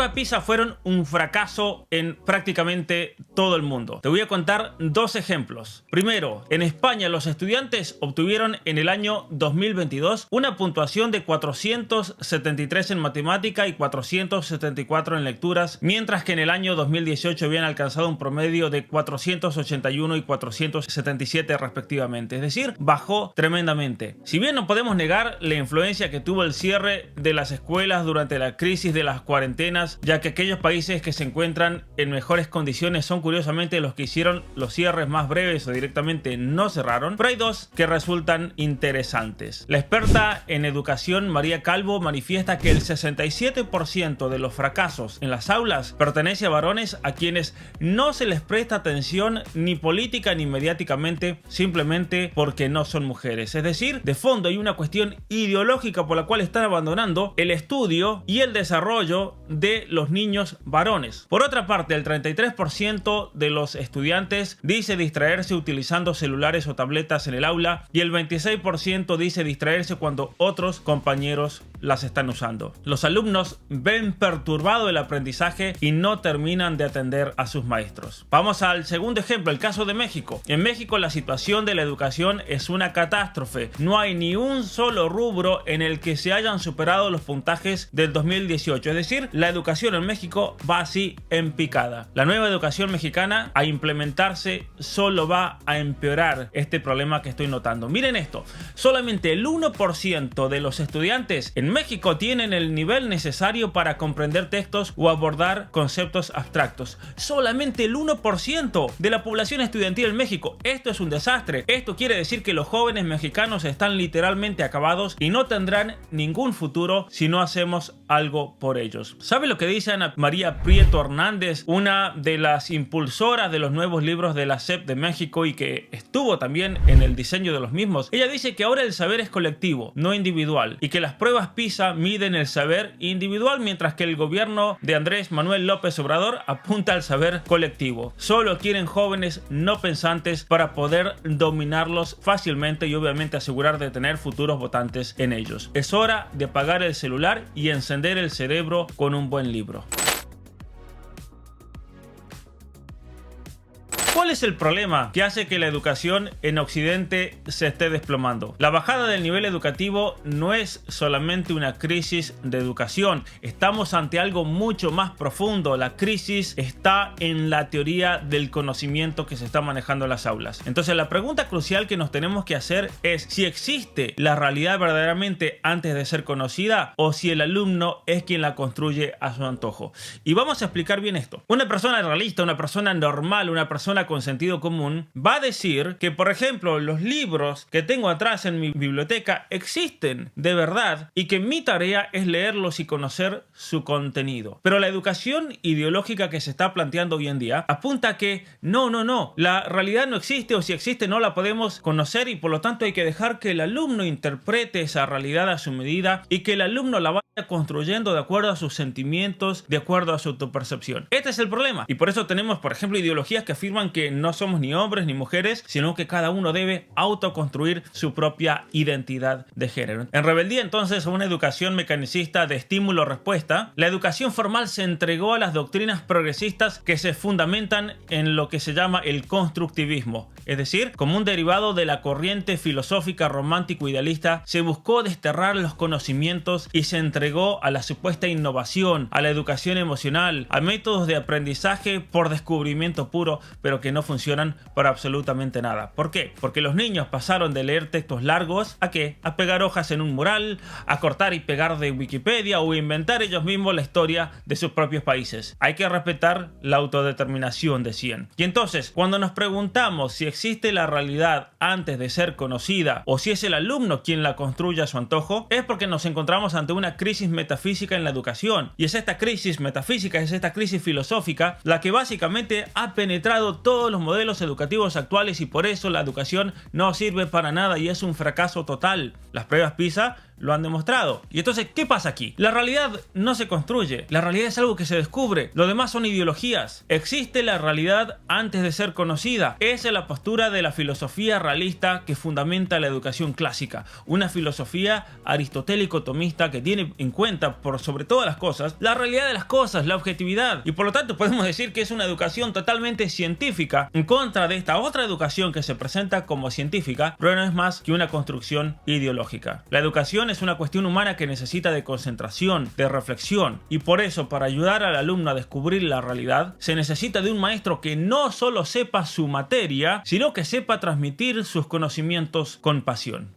pruebas PISA fueron un fracaso en prácticamente todo el mundo. Te voy a contar dos ejemplos. Primero, en España los estudiantes obtuvieron en el año 2022 una puntuación de 473 en matemática y 474 en lecturas, mientras que en el año 2018 habían alcanzado un promedio de 481 y 477 respectivamente. Es decir, bajó tremendamente. Si bien no podemos negar la influencia que tuvo el cierre de las escuelas durante la crisis de las cuarentenas, ya que aquellos países que se encuentran en mejores condiciones son curiosamente los que hicieron los cierres más breves o directamente no cerraron, pero hay dos que resultan interesantes. La experta en educación María Calvo manifiesta que el 67% de los fracasos en las aulas pertenece a varones a quienes no se les presta atención ni política ni mediáticamente, simplemente porque no son mujeres. Es decir, de fondo hay una cuestión ideológica por la cual están abandonando el estudio y el desarrollo de los niños varones. Por otra parte, el 33% de los estudiantes dice distraerse utilizando celulares o tabletas en el aula y el 26% dice distraerse cuando otros compañeros las están usando. Los alumnos ven perturbado el aprendizaje y no terminan de atender a sus maestros. Vamos al segundo ejemplo, el caso de México. En México la situación de la educación es una catástrofe. No hay ni un solo rubro en el que se hayan superado los puntajes del 2018. Es decir, la educación en México va así en picada. La nueva educación mexicana, a implementarse, solo va a empeorar este problema que estoy notando. Miren esto, solamente el 1% de los estudiantes en México tienen el nivel necesario para comprender textos o abordar conceptos abstractos. Solamente el 1% de la población estudiantil en México. Esto es un desastre. Esto quiere decir que los jóvenes mexicanos están literalmente acabados y no tendrán ningún futuro si no hacemos algo por ellos. ¿Sabe lo que dice Ana María Prieto Hernández, una de las impulsoras de los nuevos libros de la SEP de México y que estuvo también en el diseño de los mismos? Ella dice que ahora el saber es colectivo, no individual, y que las pruebas PISA miden el saber individual, mientras que el gobierno de Andrés Manuel López Obrador apunta al saber colectivo. Solo quieren jóvenes no pensantes para poder dominarlos fácilmente y obviamente asegurar de tener futuros votantes en ellos. Es hora de apagar el celular y encender el cerebro con un buen libro. ¿Cuál es el problema que hace que la educación en Occidente se esté desplomando? La bajada del nivel educativo no es solamente una crisis de educación. Estamos ante algo mucho más profundo. La crisis está en la teoría del conocimiento que se está manejando en las aulas. Entonces la pregunta crucial que nos tenemos que hacer es si existe la realidad verdaderamente antes de ser conocida o si el alumno es quien la construye a su antojo. Y vamos a explicar bien esto. Una persona realista, una persona normal, una persona con sentido común va a decir que, por ejemplo, los libros que tengo atrás en mi biblioteca existen de verdad y que mi tarea es leerlos y conocer su contenido. Pero la educación ideológica que se está planteando hoy en día apunta a que no, la realidad no existe, o si existe no la podemos conocer, y por lo tanto hay que dejar que el alumno interprete esa realidad a su medida y que el alumno la vaya construyendo de acuerdo a sus sentimientos, de acuerdo a su autopercepción. Este es el problema, y por eso tenemos, por ejemplo, ideologías que afirman que no somos ni hombres ni mujeres, sino que cada uno debe autoconstruir su propia identidad de género. En rebeldía entonces a una educación mecanicista de estímulo-respuesta, la educación formal se entregó a las doctrinas progresistas que se fundamentan en lo que se llama el constructivismo. Es decir, como un derivado de la corriente filosófica romántico-idealista, se buscó desterrar los conocimientos y se entregó a la supuesta innovación, a la educación emocional, a métodos de aprendizaje por descubrimiento puro, pero que no funcionan para absolutamente nada. ¿Por qué? Porque los niños pasaron de leer textos largos ¿a qué? A pegar hojas en un mural, a cortar y pegar de Wikipedia o inventar ellos mismos la historia de sus propios países. Hay que respetar la autodeterminación, decían. Y entonces, cuando nos preguntamos si existe la realidad antes de ser conocida o si es el alumno quien la construye a su antojo, es porque nos encontramos ante una crisis metafísica en la educación. Y es esta crisis metafísica, es esta crisis filosófica la que básicamente ha penetrado todos los modelos educativos actuales, y por eso la educación no sirve para nada y es un fracaso total. Las pruebas PISA lo han demostrado. Y entonces, ¿qué pasa aquí? La realidad no se construye, la realidad es algo que se descubre, lo demás son ideologías. Existe la realidad antes de ser conocida. Esa es la postura de la filosofía realista que fundamenta la educación clásica, una filosofía aristotélico-tomista que tiene en cuenta, por sobre todas las cosas, la realidad de las cosas, la objetividad, y por lo tanto podemos decir que es una educación totalmente científica en contra de esta otra educación que se presenta como científica, pero no es más que una construcción ideológica. La educación es una cuestión humana que necesita de concentración, de reflexión, y por eso, para ayudar al alumno a descubrir la realidad, se necesita de un maestro que no solo sepa su materia, sino que sepa transmitir sus conocimientos con pasión.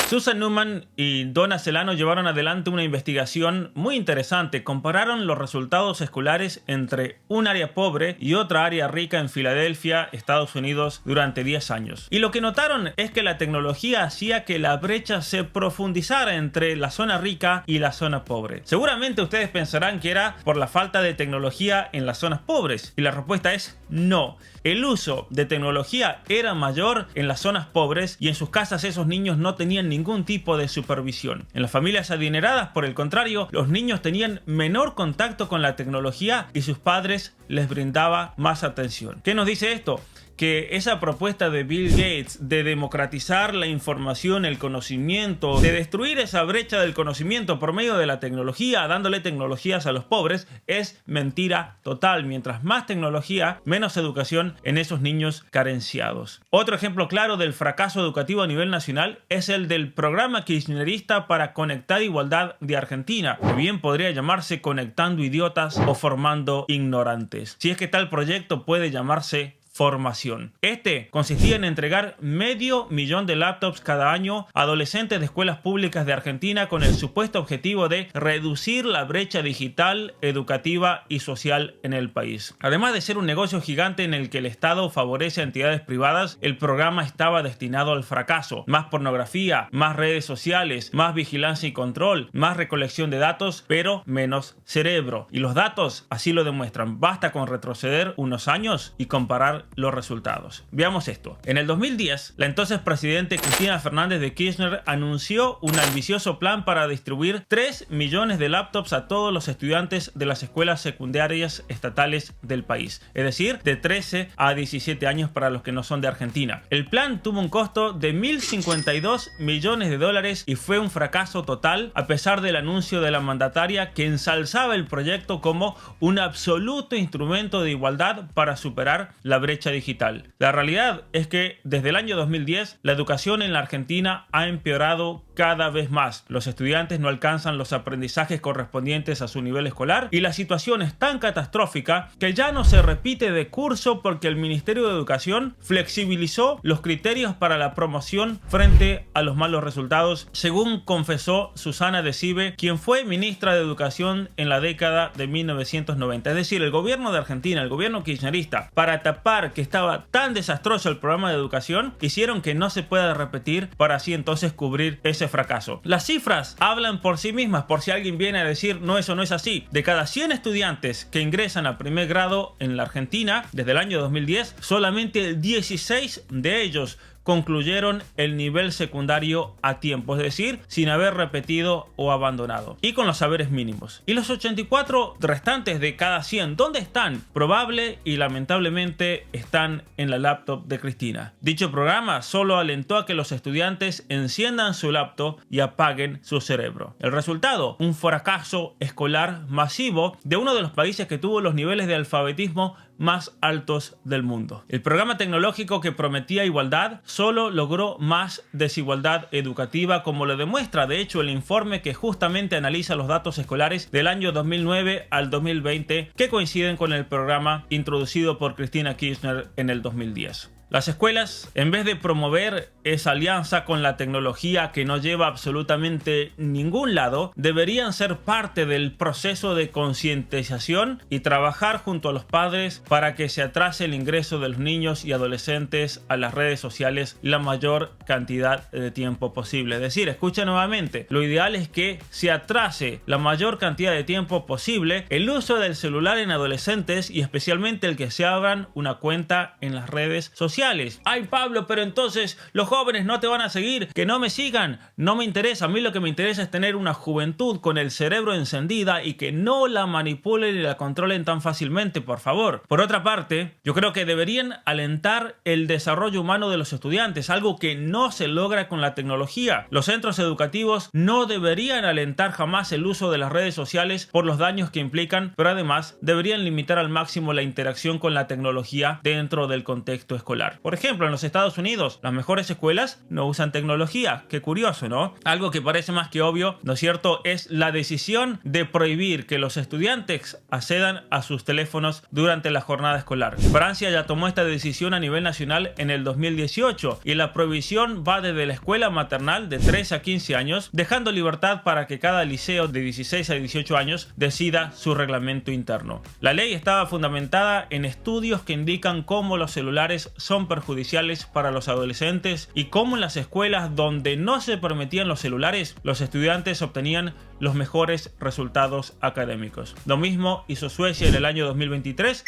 Susan Newman y Donna Celano llevaron adelante una investigación muy interesante. Compararon los resultados escolares entre un área pobre y otra área rica en Filadelfia, Estados Unidos, durante 10 años. Y lo que notaron es que la tecnología hacía que la brecha se profundizara entre la zona rica y la zona pobre. Seguramente ustedes pensarán que era por la falta de tecnología en las zonas pobres. Y la respuesta es no. El uso de tecnología era mayor en las zonas pobres y en sus casas esos niños no tenían ningún tipo de supervisión. En las familias adineradas, por el contrario, los niños tenían menor contacto con la tecnología y sus padres les brindaban más atención. ¿Qué nos dice esto? Que esa propuesta de Bill Gates de democratizar la información, el conocimiento, de destruir esa brecha del conocimiento por medio de la tecnología, dándole tecnologías a los pobres, es mentira total. Mientras más tecnología, menos educación en esos niños carenciados. Otro ejemplo claro del fracaso educativo a nivel nacional es el del programa kirchnerista para conectar igualdad de Argentina, que bien podría llamarse Conectando Idiotas o Formando Ignorantes. Si es que tal proyecto puede llamarse formación. Este consistía en entregar 500.000 de laptops cada año a adolescentes de escuelas públicas de Argentina con el supuesto objetivo de reducir la brecha digital, educativa y social en el país. Además de ser un negocio gigante en el que el Estado favorece a entidades privadas, el programa estaba destinado al fracaso. Más pornografía, más redes sociales, más vigilancia y control, más recolección de datos, pero menos cerebro. Y los datos así lo demuestran. Basta con retroceder unos años y comparar los resultados. Veamos esto. En el 2010, la entonces presidente Cristina Fernández de Kirchner anunció un ambicioso plan para distribuir 3 millones de laptops a todos los estudiantes de las escuelas secundarias estatales del país, es decir, de 13 a 17 años para los que no son de Argentina. El plan tuvo un costo de 1.052 millones de dólares y fue un fracaso total, a pesar del anuncio de la mandataria que ensalzaba el proyecto como un absoluto instrumento de igualdad para superar la brecha digital. La realidad es que desde el año 2010 la educación en la Argentina ha empeorado cada vez más. Los estudiantes no alcanzan los aprendizajes correspondientes a su nivel escolar y la situación es tan catastrófica que ya no se repite de curso porque el Ministerio de Educación flexibilizó los criterios para la promoción frente a los malos resultados, según confesó Susana Decibe, quien fue ministra de Educación en la década de 1990. Es decir, el gobierno de Argentina, el gobierno kirchnerista, para tapar que estaba tan desastroso el programa de educación, hicieron que no se pueda repetir para así entonces cubrir ese fracaso. Las cifras hablan por sí mismas, por si alguien viene a decir no, eso no es así. De cada 100 estudiantes que ingresan a primer grado en la Argentina desde el año 2010, solamente 16 de ellos concluyeron el nivel secundario a tiempo, es decir, sin haber repetido o abandonado, y con los saberes mínimos. Y los 84 restantes de cada 100, ¿dónde están? Probable y lamentablemente están en la laptop de Cristina. Dicho programa solo alentó a que los estudiantes enciendan su laptop y apaguen su cerebro. El resultado, un fracaso escolar masivo de uno de los países que tuvo los niveles de alfabetismo más altos del mundo. El programa tecnológico que prometía igualdad solo logró más desigualdad educativa, como lo demuestra de hecho el informe que justamente analiza los datos escolares del año 2009 al 2020 que coinciden con el programa introducido por Cristina Kirchner en el 2010. Las escuelas, en vez de promover esa alianza con la tecnología que no lleva absolutamente ningún lado, deberían ser parte del proceso de concientización y trabajar junto a los padres para que se atrase el ingreso de los niños y adolescentes a las redes sociales la mayor cantidad de tiempo posible. Es decir, escucha nuevamente, lo ideal es que se atrase la mayor cantidad de tiempo posible el uso del celular en adolescentes y especialmente el que se abran una cuenta en las redes sociales. sociales. Ay, Pablo, pero entonces los jóvenes no te van a seguir, que no me sigan. No me interesa, a mí lo que me interesa es tener una juventud con el cerebro encendida y que no la manipulen y la controlen tan fácilmente, por favor. Por otra parte, yo creo que deberían alentar el desarrollo humano de los estudiantes, algo que no se logra con la tecnología. Los centros educativos no deberían alentar jamás el uso de las redes sociales por los daños que implican, pero además deberían limitar al máximo la interacción con la tecnología dentro del contexto escolar. Por ejemplo, en los Estados Unidos, las mejores escuelas no usan tecnología. Qué curioso, ¿no? Algo que parece más que obvio, ¿no es cierto?, es la decisión de prohibir que los estudiantes accedan a sus teléfonos durante la jornada escolar. Francia ya tomó esta decisión a nivel nacional en el 2018 y la prohibición va desde la escuela maternal de 3 a 15 años, dejando libertad para que cada liceo de 16 a 18 años decida su reglamento interno. La ley estaba fundamentada en estudios que indican cómo los celulares son perjudiciales para los adolescentes y cómo en las escuelas donde no se permitían los celulares, los estudiantes obtenían los mejores resultados académicos. Lo mismo hizo Suecia en el año 2023